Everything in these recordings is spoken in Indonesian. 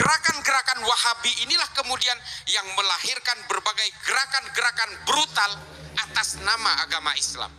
Gerakan-gerakan Wahabi inilah kemudian yang melahirkan berbagai gerakan-gerakan brutal atas nama agama Islam.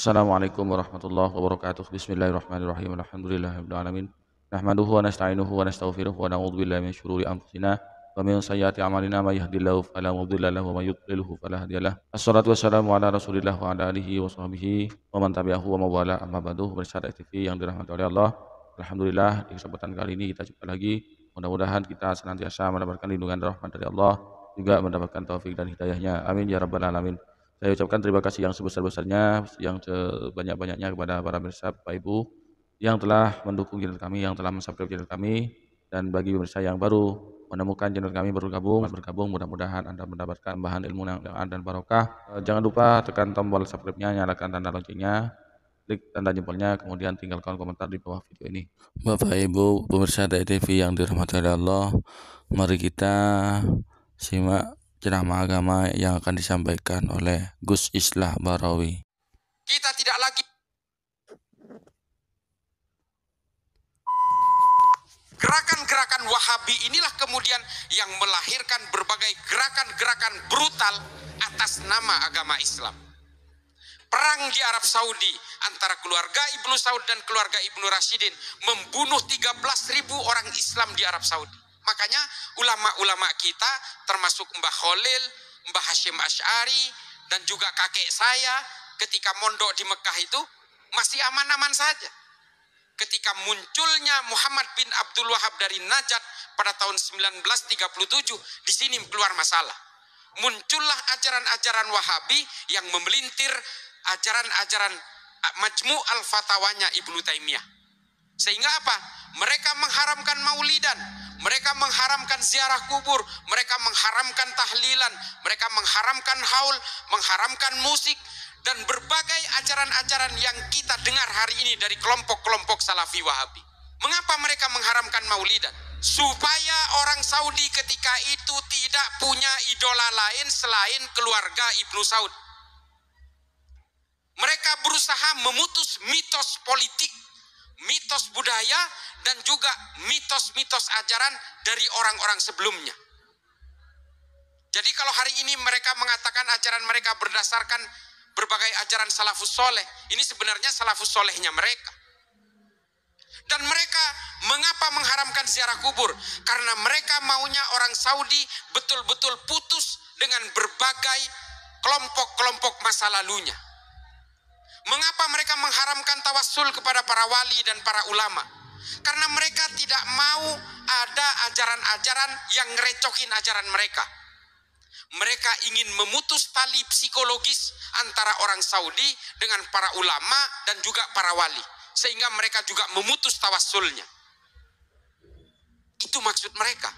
Assalamualaikum warahmatullahi wabarakatuh. Bismillahirrahmanirrahim. Alhamdulillahirabbil alamin. Nahmaduhu wa nasta'inuhu wa nastaghfiruh wa na'udzu billahi min syururi anfusina wa min sayyiati a'malina may yahdihillahu fala mudilla lahu wa may yudlilhu fala hadiyalah. Assalatu wassalamu ala Rasulillah wa ala alihi wa sahbihi wa man tabi'ahu wa mawala amma ba'du. Bersama TV yang dirahmati oleh Allah. Alhamdulillah di kesempatan kali ini kita jumpa lagi. Mudah-mudahan kita senantiasa mendapatkan lindungan dan rahmat dari Allah, juga mendapatkan taufik dan hidayahnya. Amin ya rabbal alamin. Saya ucapkan terima kasih yang sebesar-besarnya, yang sebanyak-banyaknya kepada para pemirsa, Bapak Ibu yang telah mendukung channel kami, yang telah mensubscribe channel kami, dan bagi pemirsa yang baru menemukan channel kami bergabung, mudah-mudahan Anda mendapatkan tambahan ilmu yang dan barokah. Jangan lupa tekan tombol subscribe-nya, nyalakan tanda loncengnya, klik tanda jempolnya, kemudian tinggalkan komentar di bawah video ini. Bapak Ibu pemirsa TV yang dirahmati oleh Allah, mari kita simak ceramah agama yang akan disampaikan oleh Gus Islah Barawi. Kita tidak lagi gerakan-gerakan Wahabi inilah kemudian yang melahirkan berbagai gerakan-gerakan brutal atas nama agama Islam. Perang di Arab Saudi antara keluarga Ibnu Saud dan keluarga Ibnu Rashidin membunuh 13.000 orang Islam di Arab Saudi. Makanya ulama-ulama kita termasuk Mbah Khalil, Mbah Hashim Asy'ari, dan juga kakek saya ketika mondok di Mekah itu masih aman-aman saja. Ketika munculnya Muhammad bin Abdul Wahab dari Najd pada tahun 1937, di sini keluar masalah. Muncullah ajaran-ajaran Wahabi yang memelintir ajaran-ajaran Majmu' al-Fatawanya Ibnu Taimiyah. Sehingga apa? Mereka mengharamkan maulidan, mereka mengharamkan ziarah kubur, mereka mengharamkan tahlilan, mereka mengharamkan haul, mengharamkan musik, dan berbagai ajaran-ajaran yang kita dengar hari ini dari kelompok-kelompok Salafi Wahabi. Mengapa mereka mengharamkan maulidan? Supaya orang Saudi ketika itu tidak punya idola lain selain keluarga Ibnu Saud. Mereka berusaha memutus mitos politik, mitos budaya, dan juga mitos-mitos ajaran dari orang-orang sebelumnya. Jadi kalau hari ini mereka mengatakan ajaran mereka berdasarkan berbagai ajaran salafus soleh, ini sebenarnya salafus solehnya mereka. Dan mereka mengapa mengharamkan ziarah kubur? Karena mereka maunya orang Saudi betul-betul putus dengan berbagai kelompok-kelompok masa lalunya. Mengapa mereka mengharamkan tawassul kepada para wali dan para ulama? Karena mereka tidak mau ada ajaran-ajaran yang ngerecokin ajaran mereka. Mereka ingin memutus tali psikologis antara orang Saudi dengan para ulama dan juga para wali. Sehingga mereka juga memutus tawassulnya. Itu maksud mereka.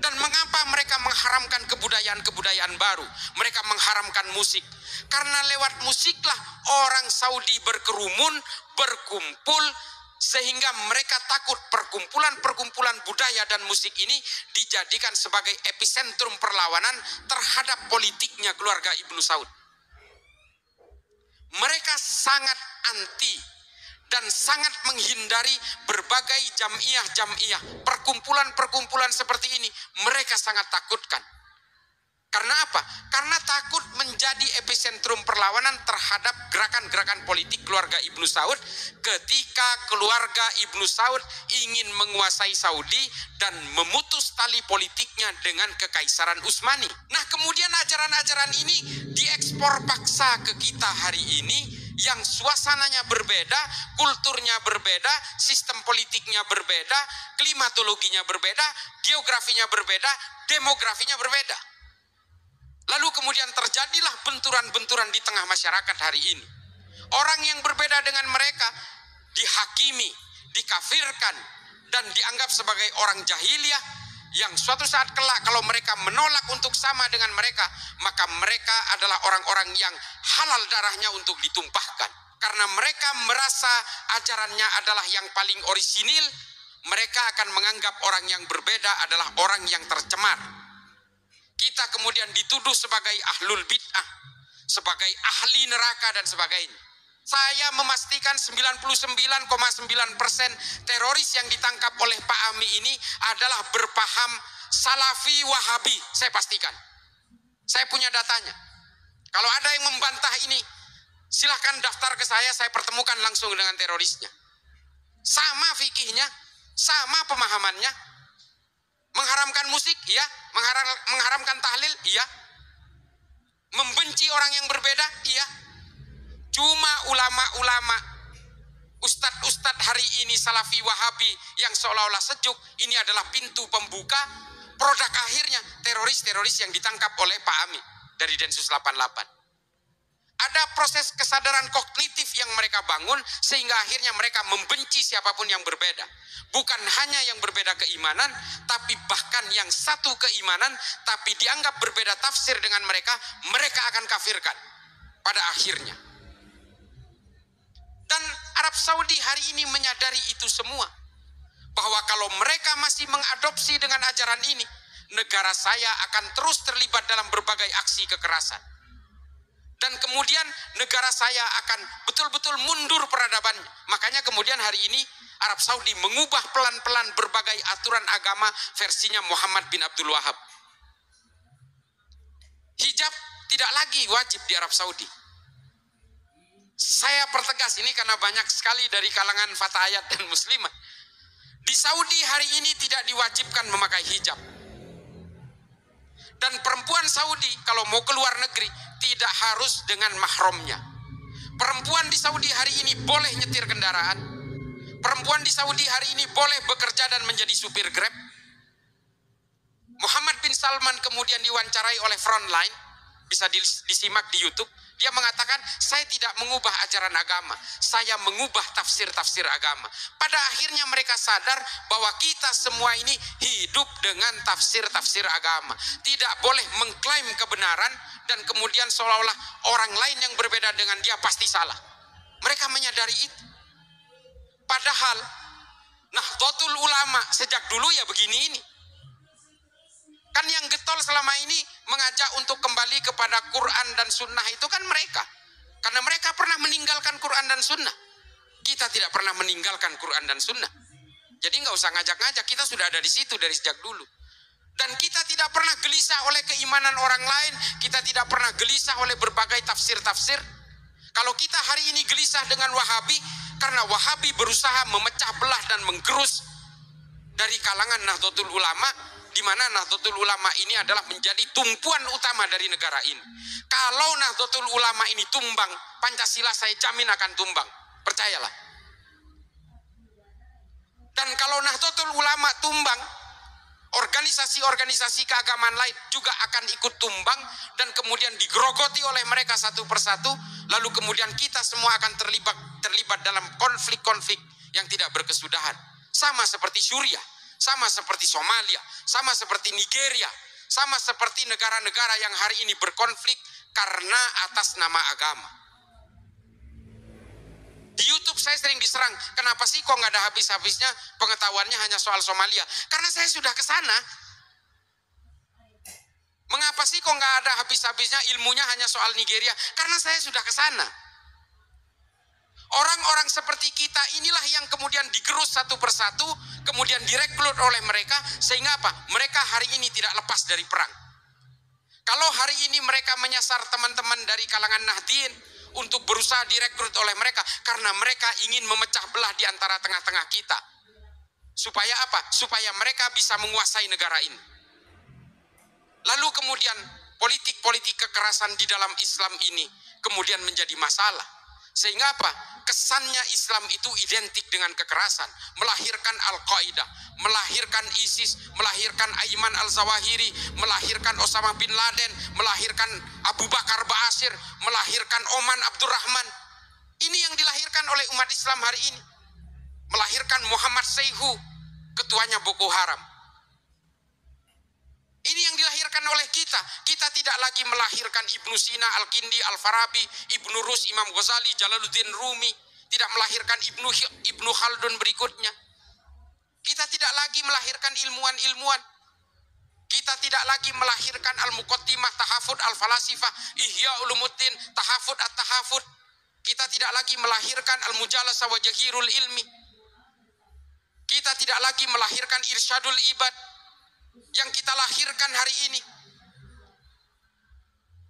Dan mengapa mereka mengharamkan kebudayaan-kebudayaan baru? Mereka mengharamkan musik. Karena lewat musiklah orang Saudi berkerumun, berkumpul, sehingga mereka takut perkumpulan-perkumpulan budaya dan musik ini dijadikan sebagai epicentrum perlawanan terhadap politiknya keluarga Ibnu Saud. Mereka sangat anti dan sangat menghindari berbagai jamiah-jamiah, perkumpulan-perkumpulan seperti ini. Mereka sangat takutkan. Karena apa? Karena takut menjadi epicentrum perlawanan terhadap gerakan-gerakan politik keluarga Ibnu Saud ketika keluarga Ibnu Saud ingin menguasai Saudi dan memutus tali politiknya dengan Kekaisaran Utsmani. Nah, kemudian ajaran-ajaran ini diekspor paksa ke kita hari ini yang suasananya berbeda, kulturnya berbeda, sistem politiknya berbeda, klimatologinya berbeda, geografinya berbeda, demografinya berbeda. Lalu kemudian terjadilah benturan-benturan di tengah masyarakat hari ini. Orang yang berbeda dengan mereka dihakimi, dikafirkan, dan dianggap sebagai orang jahiliyah yang suatu saat kelak kalau mereka menolak untuk sama dengan mereka, maka mereka adalah orang-orang yang halal darahnya untuk ditumpahkan. Karena mereka merasa ajarannya adalah yang paling orisinil, mereka akan menganggap orang yang berbeda adalah orang yang tercemar. Kita kemudian dituduh sebagai ahlul bid'ah, sebagai ahli neraka dan sebagainya. Saya memastikan 99,9% teroris yang ditangkap oleh Pak Ami ini adalah berpaham Salafi Wahabi. Saya pastikan. Saya punya datanya. Kalau ada yang membantah ini, silahkan daftar ke saya pertemukan langsung dengan terorisnya. Sama fikihnya, sama pemahamannya. Mengharamkan musik, iya. Mengharamkan tahlil, iya. Membenci orang yang berbeda, iya. Cuma ulama-ulama, ustadz-ustadz hari ini Salafi Wahabi yang seolah-olah sejuk, ini adalah pintu pembuka produk akhirnya teroris-teroris yang ditangkap oleh Pak Ami dari Densus 88. Ada proses kesadaran kognitif yang mereka bangun sehingga akhirnya mereka membenci siapapun yang berbeda. Bukan hanya yang berbeda keimanan, tapi bahkan yang satu keimanan tapi dianggap berbeda tafsir dengan mereka, mereka akan kafirkan pada akhirnya. Dan Arab Saudi hari ini menyadari itu semua. Bahwa kalau mereka masih mengadopsi dengan ajaran ini, negara saya akan terus terlibat dalam berbagai aksi kekerasan. Dan kemudian negara saya akan betul-betul mundur peradabannya. Makanya kemudian hari ini Arab Saudi mengubah pelan-pelan berbagai aturan agama versinya Muhammad bin Abdul Wahab. Hijab tidak lagi wajib di Arab Saudi. Saya pertegas ini karena banyak sekali dari kalangan fatayat dan muslimat. Di Saudi hari ini tidak diwajibkan memakai hijab. Dan perempuan Saudi kalau mau keluar negeri tidak harus dengan mahramnya. Perempuan di Saudi hari ini boleh nyetir kendaraan. Perempuan di Saudi hari ini boleh bekerja dan menjadi supir Grab. Muhammad bin Salman kemudian diwawancarai oleh Frontline, bisa disimak di YouTube. Dia mengatakan, saya tidak mengubah ajaran agama, saya mengubah tafsir-tafsir agama. Pada akhirnya mereka sadar bahwa kita semua ini hidup dengan tafsir-tafsir agama. Tidak boleh mengklaim kebenaran dan kemudian seolah-olah orang lain yang berbeda dengan dia pasti salah. Mereka menyadari itu. Padahal Nahdlatul Ulama sejak dulu ya begini ini. Kan yang getol selama ini mengajak untuk kembali kepada Quran dan Sunnah itu kan mereka. Karena mereka pernah meninggalkan Quran dan Sunnah. Kita tidak pernah meninggalkan Quran dan Sunnah. Jadi nggak usah ngajak-ngajak, kita sudah ada di situ dari sejak dulu. Dan kita tidak pernah gelisah oleh keimanan orang lain. Kita tidak pernah gelisah oleh berbagai tafsir-tafsir. Kalau kita hari ini gelisah dengan Wahabi, karena Wahabi berusaha memecah belah dan menggerus dari kalangan Nahdlatul Ulama, di mana Nahdlatul Ulama ini adalah menjadi tumpuan utama dari negara ini. Kalau Nahdlatul Ulama ini tumbang, Pancasila saya jamin akan tumbang. Percayalah. Dan kalau Nahdlatul Ulama tumbang, organisasi-organisasi keagamaan lain juga akan ikut tumbang dan kemudian digerogoti oleh mereka satu persatu. Lalu kemudian kita semua akan terlibat dalam konflik-konflik yang tidak berkesudahan. Sama seperti Suriah, sama seperti Somalia, sama seperti Nigeria, sama seperti negara-negara yang hari ini berkonflik karena atas nama agama. Di YouTube saya sering diserang, kenapa sih kok nggak ada habis-habisnya pengetahuannya hanya soal Somalia? Karena saya sudah ke sana. Mengapa sih kok nggak ada habis-habisnya ilmunya hanya soal Nigeria? Karena saya sudah ke sana. Orang-orang seperti kita inilah yang kemudian digerus satu persatu, kemudian direkrut oleh mereka, sehingga apa? Mereka hari ini tidak lepas dari perang. Kalau hari ini mereka menyasar teman-teman dari kalangan Nahdien untuk berusaha direkrut oleh mereka, karena mereka ingin memecah belah di antara tengah-tengah kita. Supaya apa? Supaya mereka bisa menguasai negara ini. Lalu kemudian politik-politik kekerasan di dalam Islam ini kemudian menjadi masalah. Sehingga apa? Kesannya Islam itu identik dengan kekerasan, melahirkan Al-Qaeda, melahirkan ISIS, melahirkan Ayman Al-Zawahiri, melahirkan Osama bin Laden, melahirkan Abu Bakar Ba'asyir, melahirkan Oman Abdurrahman. Ini yang dilahirkan oleh umat Islam hari ini. Melahirkan Muhammad Seyhu, ketuanya Boko Haram. Ini yang dilahirkan oleh kita. Kita tidak lagi melahirkan Ibnu Sina, Al-Kindi, Al-Farabi, Ibnu Rus, Imam Ghazali, Jalaluddin Rumi. Tidak melahirkan Ibnu Khaldun berikutnya. Kita tidak lagi melahirkan ilmuwan-ilmuwan. Kita tidak lagi melahirkan Al-Muqaddimah, Tahafud, Al-Falasifah, Ihya Ulumuddin, Tahafud, At-Tahafud. Kita tidak lagi melahirkan Al-Mujalasah wa Jahirul Ilmi. Kita tidak lagi melahirkan Irsyadul Ibad. Yang kita lahirkan hari ini.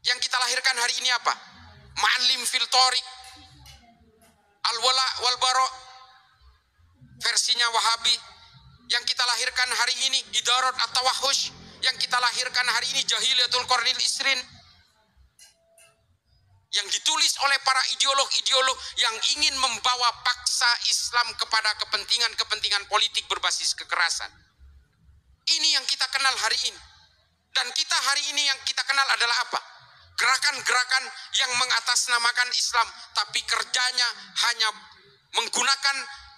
Yang kita lahirkan hari ini apa? Ma'alim fil Thoriq, Al-Wala wal Bara, versinya Wahabi. Yang kita lahirkan hari ini Idarat At-Tawahhush. Yang kita lahirkan hari ini Jahiliyatul Qarnil Isrin. Yang ditulis oleh para ideolog-ideolog yang ingin membawa paksa Islam kepada kepentingan-kepentingan politik berbasis kekerasan. Ini yang kita kenal hari ini. Dan kita hari ini yang kita kenal adalah apa? Gerakan-gerakan yang mengatasnamakan Islam, tapi kerjanya hanya menggunakan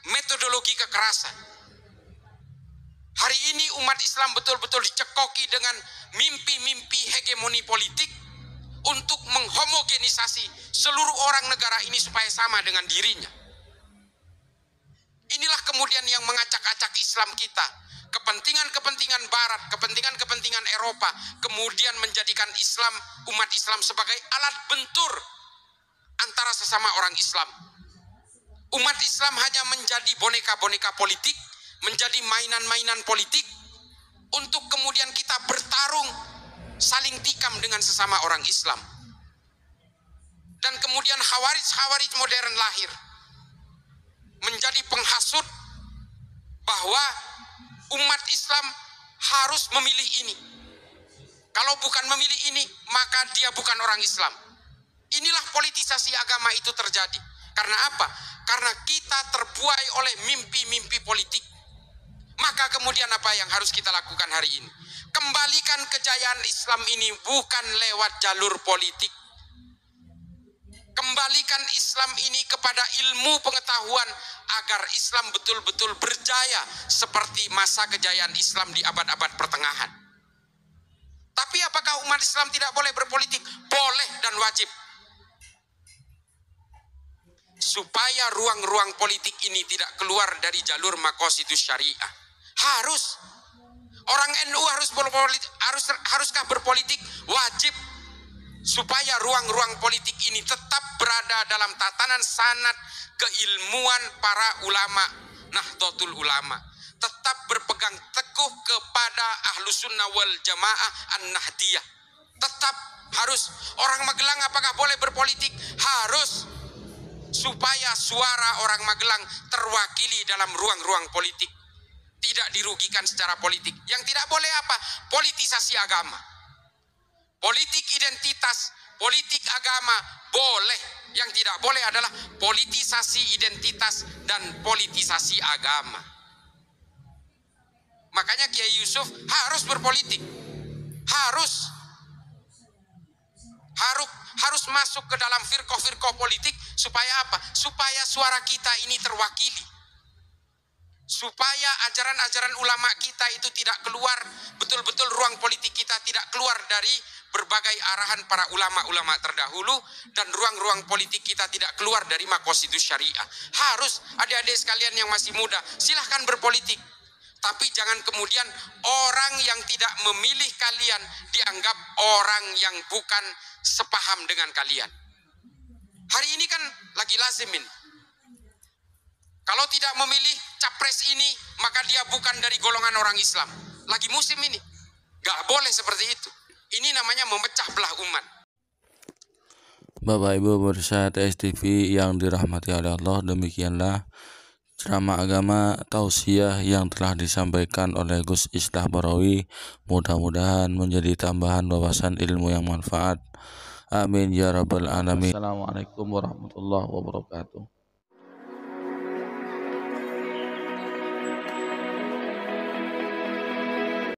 metodologi kekerasan. Hari ini umat Islam betul-betul dicekoki dengan mimpi-mimpi hegemoni politik untuk menghomogenisasi seluruh orang negara ini supaya sama dengan dirinya. Inilah kemudian yang mengacak-acak Islam kita. Kepentingan-kepentingan Barat, kepentingan-kepentingan Eropa, kemudian menjadikan Islam, umat Islam sebagai alat bentur antara sesama orang Islam. Umat Islam hanya menjadi boneka-boneka politik, menjadi mainan-mainan politik, untuk kemudian kita bertarung, saling tikam dengan sesama orang Islam. Dan kemudian khawarij modern lahir, menjadi penghasut bahwa umat Islam harus memilih ini. Kalau bukan memilih ini, maka dia bukan orang Islam. Inilah politisasi agama itu terjadi. Karena apa? Karena kita terbuai oleh mimpi-mimpi politik. Maka kemudian apa yang harus kita lakukan hari ini? Kembalikan kejayaan Islam ini bukan lewat jalur politik. Kembalikan Islam ini kepada ilmu pengetahuan agar Islam betul-betul berjaya seperti masa kejayaan Islam di abad-abad pertengahan. Tapi apakah umat Islam tidak boleh berpolitik? Boleh dan wajib. Supaya ruang-ruang politik ini tidak keluar dari jalur maqasidus syariah. Harus. Orang NU haruskah berpolitik? Wajib. Supaya ruang-ruang politik ini tetap berada dalam tatanan sanad keilmuan para ulama, Nahdlatul Ulama, tetap berpegang teguh kepada Ahlus Sunnah wal Jamaah An-Nahdiyah. Tetap harus. Orang Magelang apakah boleh berpolitik? Harus. Supaya suara orang Magelang terwakili dalam ruang-ruang politik, tidak dirugikan secara politik. Yang tidak boleh apa? Politisasi agama. Politik identitas, politik agama boleh. Yang tidak boleh adalah politisasi identitas dan politisasi agama. Makanya Kiai Yusuf harus berpolitik. Harus masuk ke dalam firqah-firqah politik. Supaya apa? Supaya suara kita ini terwakili. Supaya ajaran-ajaran ulama kita itu tidak keluar, betul-betul ruang politik kita tidak keluar dari berbagai arahan para ulama-ulama terdahulu, dan ruang-ruang politik kita tidak keluar dari maqasidus syariah. Harus. Adik-adik sekalian yang masih muda, silahkan berpolitik. Tapi jangan kemudian orang yang tidak memilih kalian dianggap orang yang bukan sepaham dengan kalian. Hari ini kan lagi lazimin. Kalau tidak memilih capres ini, maka dia bukan dari golongan orang Islam. Lagi musim ini. Gak boleh seperti itu. Ini namanya memecah belah umat. Bapak Ibu pemirsa TS TV yang dirahmati oleh Allah, demikianlah ceramah agama tausiah yang telah disampaikan oleh Gus Islah Barawi. Mudah-mudahan menjadi tambahan wawasan ilmu yang manfaat. Amin ya rabbal alamin. Assalamualaikum warahmatullahi wabarakatuh.